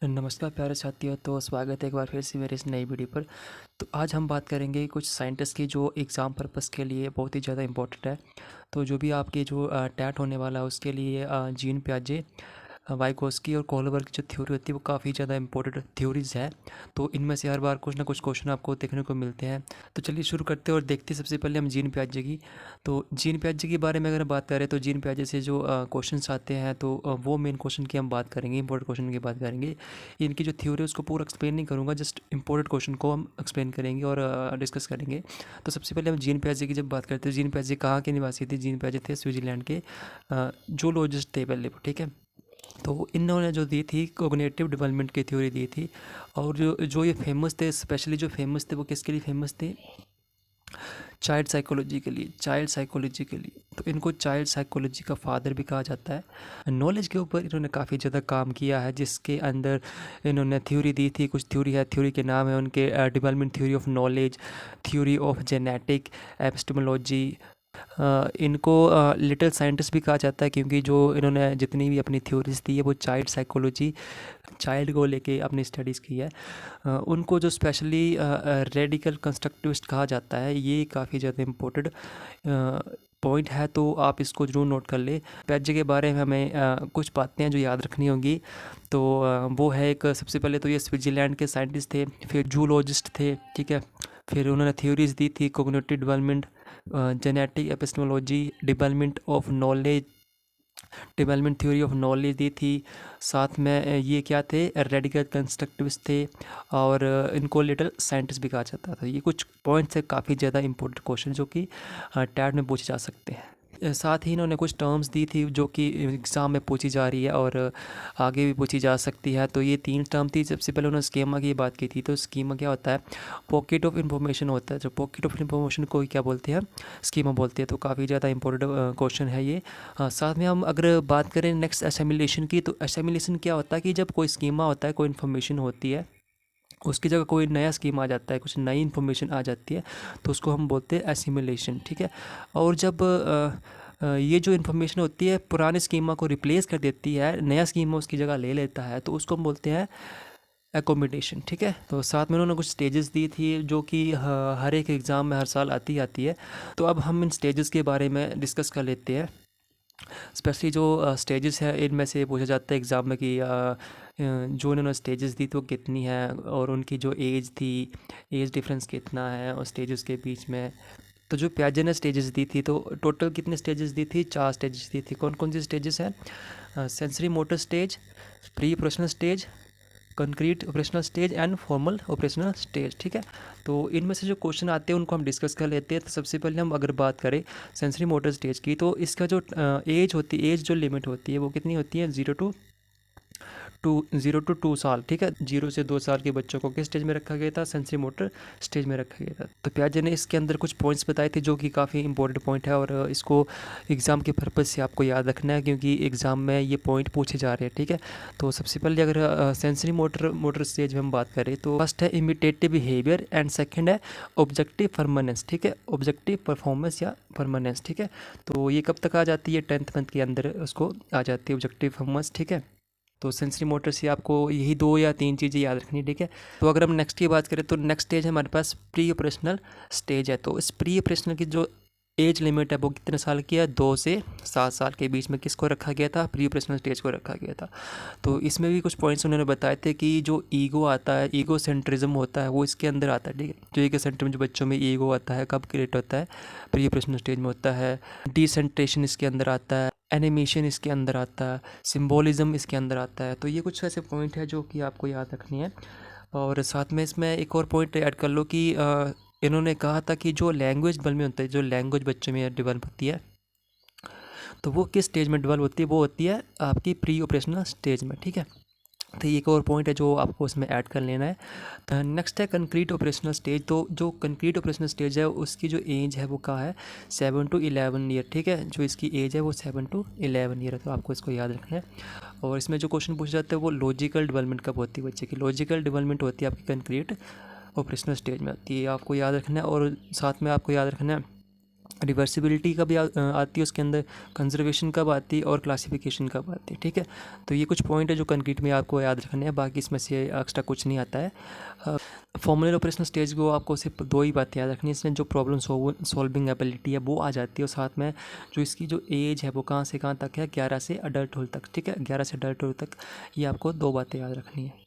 नमस्कार प्यारे साथियों। तो स्वागत है एक बार फिर से मेरे इस नई वीडियो पर। तो आज हम बात करेंगे कुछ साइंटिस्ट की जो एग्ज़ाम पर्पस के लिए बहुत ही ज़्यादा इम्पोर्टेंट है। तो जो भी आपके जो टैट होने वाला है उसके लिए जीन पियाजे, वाइगोस्की और कोहलबर्ग की जो थ्योरी होती है वो काफ़ी ज़्यादा इंपॉर्टेंट थ्योरीज है। तो इनमें से हर बार कुछ ना कुछ क्वेश्चन आपको देखने को मिलते हैं। तो चलिए शुरू करते हैं और देखते हैं सबसे पहले हम जीन पियाजे की। तो जीन पियाजे के बारे में अगर बात करें तो जीन पियाजे से जो क्वेश्चंस आते हैं तो वो मेन क्वेश्चन की हम बात करेंगे, इंपॉर्टेंट क्वेश्चन की बात करेंगे। इनकी जो थ्योरी है उसको पूरा एक्सप्लेन नहीं करूँगा, जस्ट इंपॉर्टेंट क्वेश्चन को हम एक्सप्लेन करेंगे और डिस्कस करेंगे। तो सबसे पहले हम जीन पियाजे की जब बात करते हैं, जीन पियाजे कहाँ के निवासी थे? जीन पियाजे थे स्विट्ज़रलैंड के जूलॉजिस्ट थे पहले, ठीक है। तो इन्होंने जो दी थी कोग्निटिव डेवलपमेंट की थ्योरी दी थी। और जो जो ये फेमस थे, स्पेशली जो फेमस थे वो किसके लिए फेमस थे? चाइल्ड साइकोलॉजी के लिए, चाइल्ड साइकोलॉजी के लिए। तो इनको चाइल्ड साइकोलॉजी का फादर भी कहा जाता है। नॉलेज के ऊपर इन्होंने काफ़ी ज़्यादा काम किया है, जिसके अंदर इन्होंने थ्योरी दी थी। कुछ थ्योरी है, थ्योरी के नाम है उनके development theory of knowledge, theory of genetic, epistemology. इनको लिटिल साइंटिस्ट भी कहा जाता है, क्योंकि जो इन्होंने जितनी भी अपनी थ्योरीज दी है वो चाइल्ड साइकोलॉजी, चाइल्ड को लेके अपनी स्टडीज़ की है। उनको जो स्पेशली रेडिकल कंस्ट्रक्टिविस्ट कहा जाता है, ये काफ़ी ज़्यादा इम्पोर्टेंट पॉइंट है, तो आप इसको जरूर नोट कर ले। पियाजे के बारे में हमें कुछ बातें हैं जो याद रखनी होंगी। तो वो है, एक सबसे पहले तो ये स्विट्ज़रलैंड के साइंटिस्ट थे, फिर जूलॉजिस्ट थे, ठीक है। फिर उन्होंने थ्योरीज दी थी cognitive development, genetic, epistemology, development of knowledge, development theory of knowledge दी थी। साथ में ये क्या थे? रेडिकल कंस्ट्रक्टिविस्ट थे। और इनको लिटिल साइंटिस्ट भी कहा जाता था। ये कुछ पॉइंट्स है काफ़ी ज़्यादा इंपॉर्टेंट क्वेश्चन जो कि टैट में पूछे जा सकते हैं। साथ ही इन्होंने कुछ टर्म्स दी थी जो कि एग्ज़ाम में पूछी जा रही है और आगे भी पूछी जा सकती है। तो ये 3 टर्म थी। सबसे पहले उन्होंने स्कीमा की बात की थी। तो स्कीमा क्या होता है? पॉकेट ऑफ इंफॉर्मेशन होता है। जो पॉकेट ऑफ इंफॉर्मेशन को क्या बोलते हैं? स्कीमा बोलते हैं। तो काफ़ी ज़्यादा इंपॉर्टेंट क्वेश्चन है ये। साथ में हम अगर बात करें नेक्स्ट असेमिलेशन की, तो असेमिलेशन क्या होता है कि जब कोई स्कीमा होता है, कोई इन्फॉर्मेशन होती है, उसकी जगह कोई नया स्कीम आ जाता है, कुछ नई इन्फॉर्मेशन आ जाती है, तो उसको हम बोलते हैं एसिमिलेशन, ठीक है। और जब ये जो इन्फॉर्मेशन होती है पुराने स्कीमा को रिप्लेस कर देती है, नया स्कीमा उसकी जगह ले लेता है, तो उसको हम बोलते हैं एकोमोडेशन, ठीक है। तो साथ में उन्होंने कुछ स्टेजेस दी थी जो कि हर एक एग्ज़ाम में हर साल आती आती है। तो अब हम इन स्टेजेस के बारे में डिस्कस कर लेते हैं। स्पेशली जो स्टेजेस है, इनमें से पूछा जाता है एग्ज़ाम में कि जो इन्होंने स्टेजेस दी तो कितनी है, और उनकी जो एज थी, एज डिफरेंस कितना है और स्टेजेस के बीच में। तो जो पियाजे ने स्टेजेस दी थी, तो टोटल कितने स्टेजेस दी थी? 4 स्टेजेस दी थी। कौन कौन सी स्टेजेस हैं? Sensory motor stage, pre operational stage, concrete operational stage and formal operational stage, ठीक है। तो इनमें से जो क्वेश्चन आते हैं उनको हम डिस्कस कर लेते हैं। तो सबसे पहले हम अगर बात करें सेंसरी मोटर स्टेज की, तो इसका जो एज होती है, एज जो लिमिट होती है वो कितनी होती है? 0 टू 2 साल, ठीक है। 0 से 2 साल के बच्चों को किस स्टेज में रखा गया था? सेंसरी मोटर स्टेज में रखा गया था। तो पियाजे ने इसके अंदर कुछ पॉइंट्स बताए थे जो कि काफ़ी इंपॉर्टेंट पॉइंट है, और इसको एग्ज़ाम के पर्पज़ से आपको याद रखना है, क्योंकि एग्ज़ाम में ये पॉइंट पूछे जा रहे हैं, ठीक है। तो सबसे पहले अगर सेंसरी मोटर स्टेज में हम बात करें, तो फर्स्ट है इमिटेटिव बिहेवियर एंड सेकेंड है ऑब्जेक्टिव परमानेंस, ठीक है। ऑब्जेक्टिव परफॉर्मेंस या परमानेंस, ठीक है। तो ये कब तक आ जाती है? 10th मंथ के अंदर उसको आ जाती है ऑब्जेक्टिव परफॉर्मेंस, ठीक है। तो सेंसरी मोटर से आपको यही 2 या 3 चीज़ें याद रखनी, ठीक है। तो अगर हम नेक्स्ट की बात करें, तो नेक्स्ट स्टेज हमारे पास प्री ऑपरेशनल स्टेज है। तो इस प्री ऑपरेशनल की जो एज लिमिट है वो कितने साल की है? 2 से 7 साल के बीच में किसको रखा गया था? प्री ऑपरेशनल स्टेज को रखा गया था। तो इसमें भी कुछ पॉइंट्स उन्होंने बताए थे कि जो ईगो आता है, ईगो सेंट्रिज्म होता है, वो इसके अंदर आता है, ठीक है। जो ईगो सेंट्रिज्म, जो बच्चों में ईगो आता है, कब क्रिएट होता है? प्री ऑपरेशनल स्टेज में होता है। डिसेंट्रेशन इसके अंदर आता है, एनिमेशन इसके अंदर आता है, सिंबोलिज्म इसके अंदर आता है। तो ये कुछ ऐसे पॉइंट है जो कि आपको याद रखनी है। और साथ में इसमें एक और पॉइंट ऐड कर लो कि इन्होंने कहा था कि जो लैंग्वेज डेवलपमेंट होता है, जो लैंग्वेज बच्चों में डेवलप होती है, तो वो किस स्टेज में डेवलप होती है? वो होती है आपकी प्री ऑपरेशनल स्टेज में, ठीक है। तो ये एक और पॉइंट है जो आपको उसमें ऐड कर लेना है। नेक्स्ट है कंक्रीट ऑपरेशनल स्टेज। तो जो कंक्रीट ऑपरेशनल स्टेज है उसकी जो एज है वो क्या है? 7 to 11 ईयर, ठीक है। जो इसकी एज है वो 7 to 11 ईयर है, तो आपको इसको याद रखना है। और इसमें जो क्वेश्चन पूछे जाते हैं वो लॉजिकल डेवलपमेंट कब होती है बच्चे की? लॉजिकल डेवलपमेंट होती है आपकी कंक्रीट ऑपरेशनल स्टेज में होती है, आपको याद रखना है। और साथ में आपको याद रखना है रिवर्सिबिलिटी कब आती है उसके अंदर, कंजर्वेशन कब आती है और क्लासिफिकेशन कब आती है। ठीक है, तो ये कुछ पॉइंट है जो कंक्रीट में आपको याद रखने हैं, बाकी इसमें से एक्स्ट्रा कुछ नहीं आता है। फॉर्मुलर ऑपरेशनल स्टेज को आपको सिर्फ 2 ही बातें याद रखनी है, इसमें जो प्रॉब्लम सॉल्विंग एबिलिटी है वो आ जाती है, और साथ में जो इसकी जो एज है वो कहाँ से कहाँ तक है, 11 से अडल्टहुड तक। ठीक है, 11 से अडल्टहुड तक, ये आपको 2 बातें याद रखनी है।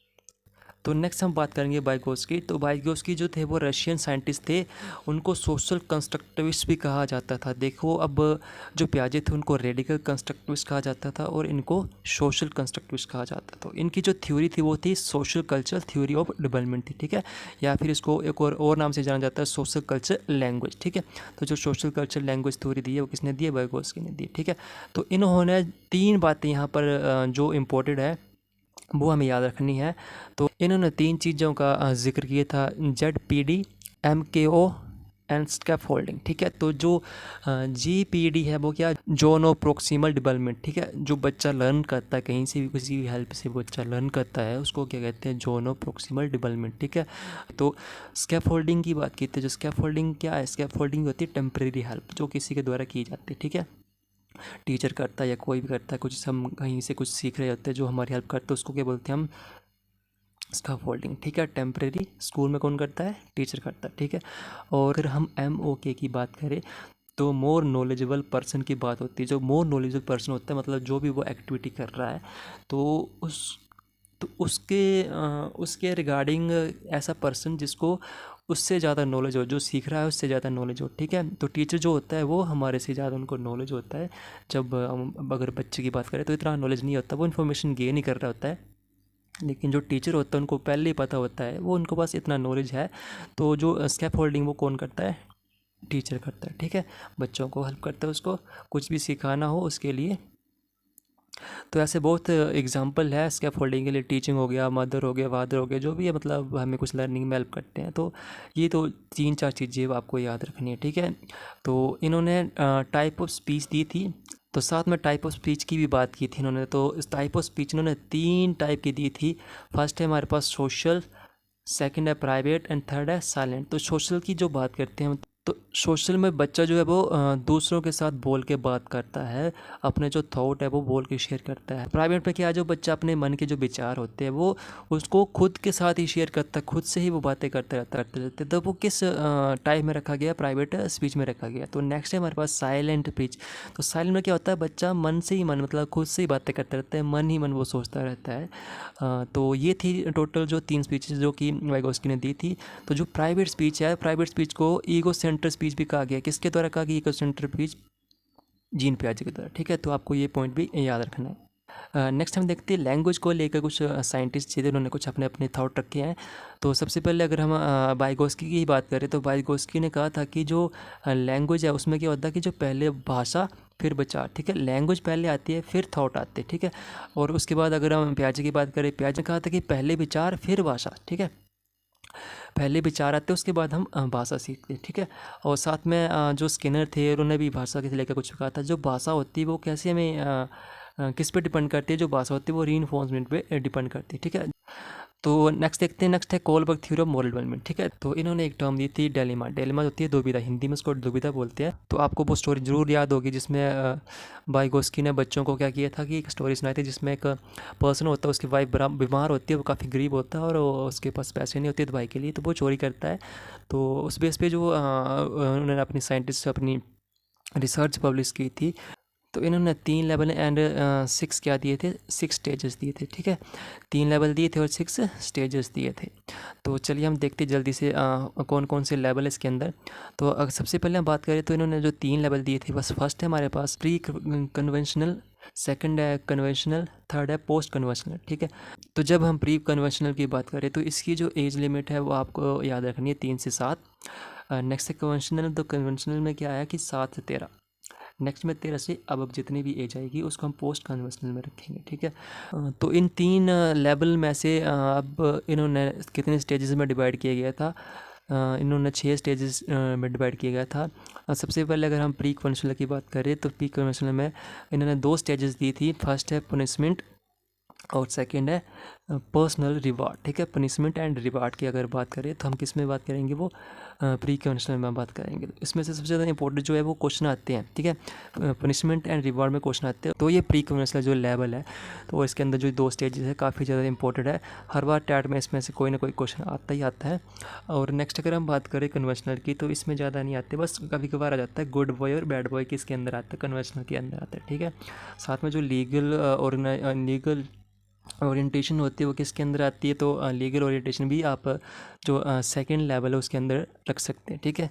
तो नेक्स्ट हम बात करेंगे वाइगोत्स्की। तो वाइगोत्स्की जो थे वो रशियन साइंटिस्ट थे, उनको सोशल कंस्ट्रक्टिविस्ट भी कहा जाता था। देखो, अब जो पियाजे थे उनको रेडिकल कंस्ट्रक्टिविस्ट कहा जाता था और इनको सोशल कंस्ट्रक्टिविस्ट कहा जाता था। तो इनकी जो थ्योरी थी वो थी social culture theory of development थी। ठीक है, या फिर इसको एक और नाम से जाना जाता है सोशल कल्चर लैंग्वेज। ठीक है, तो जो सोशल कल्चर लैंग्वेज थ्योरी दी है वो किसने दी है, वाइगोत्स्की ने दी। ठीक है, तो इन्होंने 3 बातें यहाँ पर जो इम्पोर्टेंट है वो हमें याद रखनी है। तो इन्होंने 3 चीज़ों का जिक्र किया था, ZPD, MKO एंड स्कैफोल्डिंग। ठीक है, तो जो GPD है वो क्या, जोनो प्रोक्सिमल डेवलपमेंट। ठीक है, जो बच्चा लर्न करता है कहीं से भी, किसी भी हेल्प से बच्चा लर्न करता है, उसको क्या कहते हैं, जोनो प्रोक्सिमल डेवलपमेंट। ठीक है, तो स्कैफोल्डिंग की बात की थी, जो स्कैफोल्डिंग क्या है, स्कैफोल्डिंग होती है टेम्परेरी हेल्प जो किसी के द्वारा की जाती है। ठीक है, टीचर करता है या कोई भी करता है, कुछ हम कहीं से कुछ सीख रहे होते हैं, जो हमारी हेल्प करते हैं उसको क्या बोलते हैं हम, स्कैफोल्डिंग। ठीक है, टेम्परेरी स्कूल में कौन करता है, टीचर करता है। ठीक है, और अगर हम MOK की बात करें तो मोर नॉलेजेबल पर्सन की बात होती है। जो मोर नॉलेजेबल पर्सन होता है, मतलब जो भी वो एक्टिविटी कर रहा है तो उसके रिगार्डिंग ऐसा पर्सन जिसको उससे ज़्यादा नॉलेज हो, जो सीख रहा है उससे ज़्यादा नॉलेज हो। ठीक है, तो टीचर जो होता है वो हमारे से ज़्यादा उनको नॉलेज होता है। जब अगर बच्चे की बात करें तो इतना नॉलेज नहीं होता, वो इन्फॉर्मेशन गेन ही कर रहा होता है, लेकिन जो टीचर होता है उनको पहले ही पता होता है, वो उनको पास इतना नॉलेज है। तो जो स्कैप होल्डिंग वो कौन करता है, टीचर करता है। ठीक है, बच्चों को हेल्प करता है, उसको कुछ भी सिखाना हो उसके लिए। तो ऐसे बहुत एग्जांपल है स्कैप होल्डिंग के लिए, टीचिंग हो गया, मदर हो गया, फादर हो गया, जो भी है, मतलब हमें कुछ लर्निंग में हेल्प करते हैं। तो ये तो 3-4 चीज़ें आपको याद रखनी है। ठीक है, तो इन्होंने टाइप ऑफ स्पीच दी थी, तो साथ में टाइप ऑफ स्पीच की भी बात की थी इन्होंने। तो इस टाइप ऑफ स्पीच इन्होंने 3 टाइप की दी थी। फर्स्ट है हमारे पास सोशल, सेकंड है प्राइवेट एंड थर्ड है साइलेंट। तो सोशल की जो बात करते हैं, तो सोशल में बच्चा जो है वो दूसरों के साथ बोल के बात करता है, अपने जो थॉट है वो बोल के शेयर करता है। प्राइवेट में क्या है, जो बच्चा अपने मन के जो विचार होते हैं वो उसको खुद के साथ ही शेयर करता है, खुद से ही वो बातें करते रहते। तो वो किस टाइप में रखा गया, प्राइवेट स्पीच में रखा गया। तो नेक्स्ट है हमारे पास साइलेंट स्पीच। तो साइलेंट में क्या होता है, बच्चा मन से ही मन, मतलब खुद से ही बातें करते रहता है, मन ही मन वो सोचता रहता है। तो ये थी टोटल जो 3 स्पीचेस जो कि वाइगोत्स्की ने दी थी। तो जो प्राइवेट स्पीच है, प्राइवेट स्पीच को ईगो सेंटर स्पीच भी कहा गया। किसके द्वारा कहा गया ईगो सेंटर स्पीच, जीन पियाजे के द्वारा। ठीक है, तो आपको ये पॉइंट भी याद रखना है। नेक्स्ट हम देखते हैं लैंग्वेज को लेकर कुछ साइंटिस्ट थे, उन्होंने कुछ अपने अपने थॉट रखे हैं। तो सबसे पहले अगर हम वाइगोत्स्की की बात करें तो वाइगोत्स्की ने कहा था कि जो लैंग्वेज है उसमें क्या होता है कि जो पहले भाषा फिर विचार। ठीक है, लैंग्वेज पहले आती है फिर थॉट आते हैं। ठीक है, और उसके बाद अगर हम पियाजे की बात करें, पियाजे ने कहा था कि पहले विचार फिर भाषा। ठीक है, पहले विचार आते हैं उसके बाद हम भाषा सीखते हैं। ठीक है, और साथ में जो स्किनर थे उन्होंने भी भाषा के लेकर कुछ कहा था। जो भाषा होती है वो कैसे हमें किस पे डिपेंड करती है, जो भाषा होती है वो रीइंफोर्समेंट पे डिपेंड करती है। ठीक है, तो नेक्स्ट देखते हैं, नेक्स्ट है Kohlberg theory of moral development. ठीक है, तो इन्होंने एक टर्म दी थी डेलिमा। डेलिमा होती है दुविधा, हिंदी में उसको दुविधा बोलते हैं। तो आपको वो स्टोरी जरूर याद होगी जिसमें वाइगोत्स्की ने बच्चों को क्या किया था कि एक स्टोरी सुनाई थी, जिसमें एक पर्सन होता है, उसकी वाइफ बीमार होती है, वो काफ़ी गरीब होता है और उसके पास पैसे नहीं होते दवाई के लिए, तो वो चोरी करता है। तो उस बेस पे जो उन्होंने अपनी साइंटिस्ट अपनी रिसर्च पब्लिश की थी। तो इन्होंने 3 लेवल एंड 6 क्या दिए थे, 6 स्टेजेस दिए थे। ठीक है, 3 लेवल दिए थे और 6 स्टेजेस दिए थे। तो चलिए हम देखते जल्दी से कौन कौन से लेवल है इसके अंदर। तो अगर सबसे पहले हम बात करें तो इन्होंने जो 3 लेवल दिए थे, बस फर्स्ट है हमारे पास प्री कन्वेंशनल, सेकंड है कन्वेंशनल, थर्ड है पोस्ट कन्वेंशनल। ठीक है, तो जब हम प्री कन्वेंशनल की बात करें तो इसकी जो एज लिमिट है वो आपको याद रखनी है 3 से 7। नेक्स्ट है कन्वेंशनल। तो कन्वेंशनल में क्या है कि 7 से 13। नेक्स्ट में 13 से अब जितनी भी एज आएगी उसको हम पोस्ट कन्वेंशनल में रखेंगे। ठीक है, तो इन 3 लेवल में से अब इन्होंने कितने स्टेजेस में डिवाइड किया गया था, इन्होंने 6 स्टेजेस में डिवाइड किया गया था। सबसे पहले अगर हम प्री कन्वेंशनल की बात करें तो प्री कन्वेंशनल में इन्होंने 2 स्टेजेस दी थी। फर्स्ट है पनिशमेंट और सेकंड है पर्सनल रिवार्ड, ठीक है। पनिशमेंट एंड रिवार्ड की अगर बात करें तो हम किस में बात करेंगे, वो प्री कन्वेंशनल में बात करेंगे। तो इसमें से सबसे ज़्यादा इंपॉर्टेंट जो है वो क्वेश्चन आते हैं, ठीक है। पनिशमेंट एंड रिवार्ड में क्वेश्चन आते हैं। तो ये प्री कन्वेंशनल जो लेवल है, तो इसके अंदर जो 2 स्टेजेस है काफ़ी ज़्यादा इंपॉर्टेंट है। हर बार टैट में इसमें से कोई ना कोई क्वेश्चन आता ही आता है। और नेक्स्ट अगर हम बात करें कन्वेंशनल की, तो इसमें ज़्यादा नहीं आते, बस कभी कभार आ जाता है गुड बॉय और बैड बॉय किसके अंदर आता है, कन्वेंशनल के अंदर आता है, ठीक है। साथ में जो लीगल और लीगल ओरिएंटेशन होती है वो किसके अंदर आती है, तो लीगल ओरिएंटेशन भी आप जो सेकंड लेवल है उसके अंदर रख सकते हैं, ठीक है।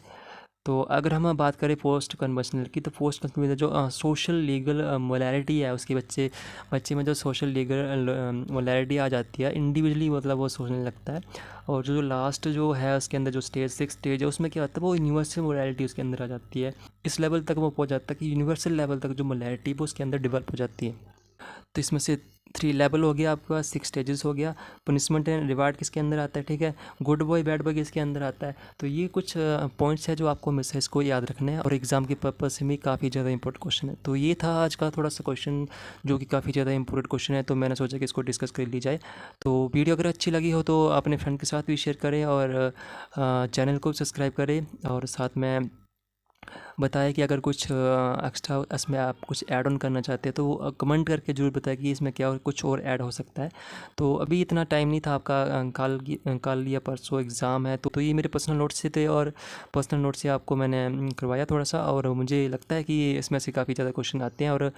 तो अगर हम बात करें पोस्ट कन्वेंशनल की, तो पोस्ट कन्वेंशनल में जो सोशल लीगल मोरालिटी है उसकी बच्चे में जो सोशल लीगल मोरालिटी आ जाती है, इंडिविजुअली मतलब वो सोचने लगता है। और जो लास्ट जो है उसके अंदर जो स्टेज 6 स्टेज है उसमें क्या होता है, वो यूनिवर्सल मोरालिटी उसके अंदर आ जाती है। इस लेवल तक वो पहुंच जाता है कि यूनिवर्सल लेवल तक जो मोरालिटी वो उसके अंदर डेवलप हो जाती है। तो इसमें से 3 लेवल हो गया आपका, 6 स्टेजेस हो गया। पनिशमेंट एंड रिवार्ड किसके अंदर आता है, ठीक है। गुड बॉय बैड बॉय किसके अंदर आता है। तो ये कुछ पॉइंट्स है जो आपको हमेशा इसको याद रखना है, और एग्ज़ाम के पर्पज़ से भी काफ़ी ज़्यादा इंपॉर्टेंट क्वेश्चन है। तो ये था आज का थोड़ा सा क्वेश्चन जो कि काफ़ी ज़्यादा इंपॉर्टेंट क्वेश्चन है, तो मैंने सोचा कि इसको डिस्कस कर ली जाए। तो वीडियो अगर अच्छी लगी हो तो अपने फ्रेंड के साथ भी शेयर करें, और चैनल को सब्सक्राइब करें, और साथ में बताएं कि अगर कुछ एक्स्ट्रा इसमें आप कुछ ऐड ऑन करना चाहते हैं तो कमेंट करके ज़रूर बताएं कि इसमें क्या और कुछ और ऐड हो सकता है। तो अभी इतना टाइम नहीं था आपका, कल या परसों एग्ज़ाम है, तो ये मेरे पर्सनल नोट्स से थे, और पर्सनल नोट से आपको मैंने करवाया थोड़ा सा, और मुझे लगता है कि इसमें से काफ़ी ज़्यादा क्वेश्चन आते हैं, और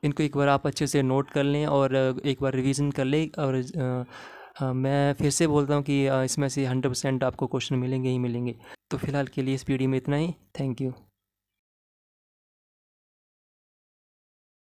इनको एक बार आप अच्छे से नोट कर लें और एक बार रिवीजन कर लें। और मैं फिर से बोलता हूँ कि इसमें से 100% आपको क्वेश्चन मिलेंगे ही मिलेंगे। तो फ़िलहाल के लिए इस वीडियो में इतना ही। Thank you.